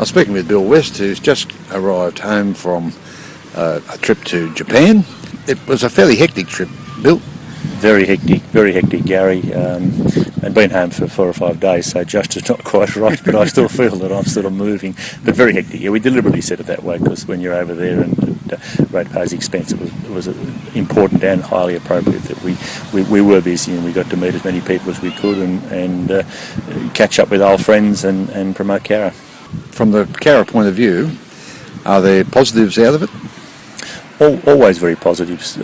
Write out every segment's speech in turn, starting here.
I'm speaking with Bill West, who's just arrived home from a trip to Japan. It was a fairly hectic trip, Bill. Very hectic, Gary, and been home for 4 or 5 days, so just is not quite right, but I still feel that I'm sort of moving, but very hectic. Yeah, we deliberately said it that way because when you're over there and at ratepayers' expense, it was important and highly appropriate that we were busy and we got to meet as many people as we could and catch up with old friends and promote Cara. From the Cara point of view, are there positives out of it? Always very positives,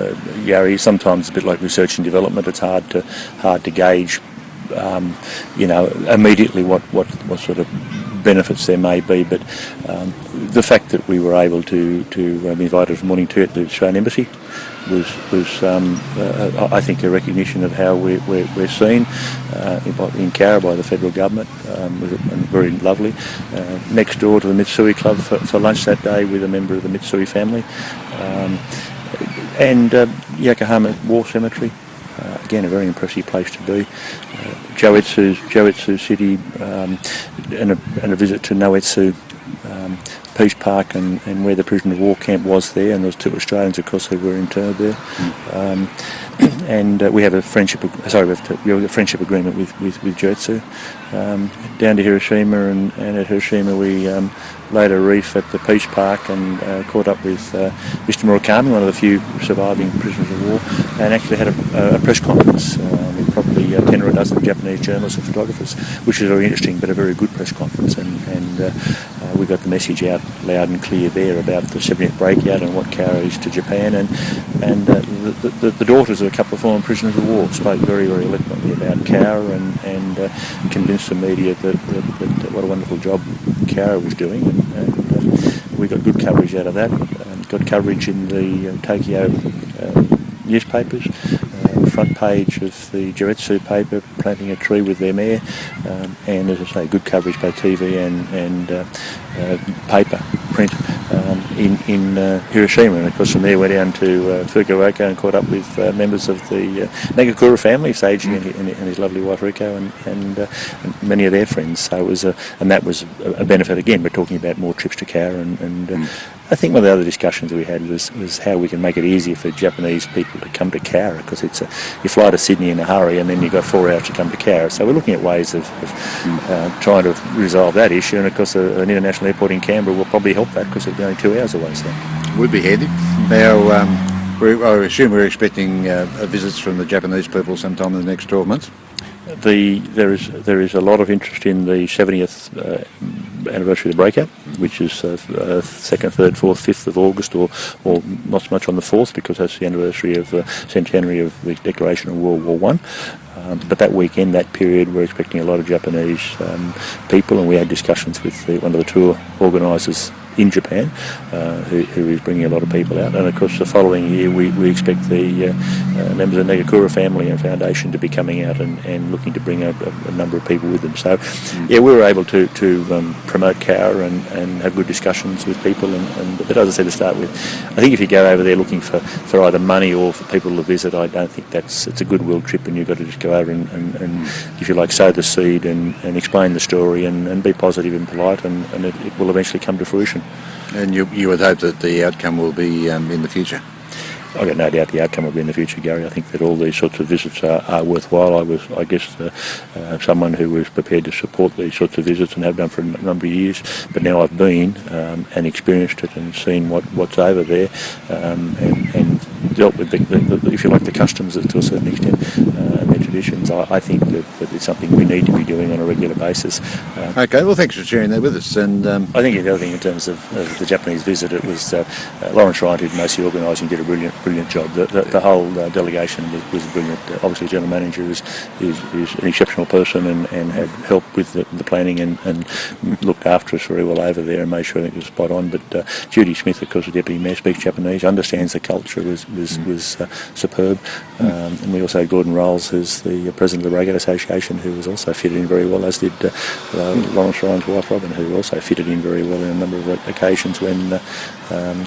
Gary. Sometimes a bit like research and development. It's hard to gauge, immediately what sort of benefits there may be. But the fact that we were able to be invited for morning tea at the Australian Embassy was I think a recognition of how we're seen in Cara by the federal government. Was very lovely. Next door to the Mitsui Club for lunch that day with a member of the Mitsui family. And Yokohama War Cemetery, again a very impressive place to be. Joetsu City, and a visit to Noetsu Peace Park and where the prisoner of war camp was there, and there was 2 Australians of course who were interned there. And we have a friendship agreement with Joetsu. Down to Hiroshima and at Hiroshima we laid a reef at the Peace Park and caught up with Mr Murakami, one of the few surviving prisoners of war, and actually had a press conference with probably 10 or a dozen Japanese journalists and photographers, which is very interesting, but a very good press conference, and we got the message out loud and clear there about the 70th breakout and what Cara is to Japan, and the daughters of a couple of former prisoners of war spoke very, very eloquently about Cara and convinced the media that what a wonderful job Cara was doing, and we got good coverage out of that. Got coverage in the Tokyo newspapers, front page of the Joetsu paper, planting a tree with their mayor, and as I say, good coverage by TV and paper, print, in Hiroshima. And of course from there went down to Fukuoka and caught up with members of the Nagakura family, Seiji and his lovely wife Riko, and many of their friends. So it was that was a benefit again. We're talking about more trips to Cara, and I think one of the other discussions we had was how we can make it easier for Japanese people to come to Cara, because you fly to Sydney in a hurry and then you've got 4 hours to come to Cara. So we're looking at ways of trying to resolve that issue, and of course an international airport in Canberra will probably help that because it'll be only 2 hours away. So would be handy. Now, I assume we're expecting visits from the Japanese people sometime in the next 12 months. There is a lot of interest in the 70th anniversary of the breakout, which is 2nd, 3rd, 4th, 5th of August, or not so much on the 4th because that's the anniversary of the centenary of the declaration of World War One. But that weekend, that period, we're expecting a lot of Japanese people, and we had discussions with one of the tour organisers in Japan, who is bringing a lot of people out. And of course the following year we expect the members of the Nagakura family and foundation to be coming out and looking to bring a number of people with them. So yeah, we were able to promote Cara and have good discussions with people, but as I said to start with, I think if you go over there looking for either money or for people to visit, I don't think it's a goodwill trip, and you've got to just go over and if you like, sow the seed and explain the story and be positive and polite, and it will eventually come to fruition. And you would hope that the outcome will be in the future? I've got no doubt the outcome will be in the future, Gary. I think that all these sorts of visits are worthwhile. I was, I guess, someone who was prepared to support these sorts of visits and have done for a number of years. But now I've been and experienced it and seen what's over there, and dealt with if you like, the customs to a certain extent, and their traditions. I think that it's something we need to be doing on a regular basis. Okay, well, thanks for sharing that with us. And I think the other thing in terms of the Japanese visit, it was Lawrence Ryan, who mostly organising, did a brilliant job. The whole delegation was brilliant. Obviously, the general manager is an exceptional person and had helped with the planning and looked after us very well over there and made sure it was spot on. But Judy Smith, of course, the deputy mayor, speaks Japanese, understands the culture, was superb. And we also had Gordon Rolls, who's the president of the Breakout Association, who was also fitted in very well, as did Lawrence Ryan's wife Robin, who also fitted in very well on a number of occasions when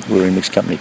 we were in mixed company.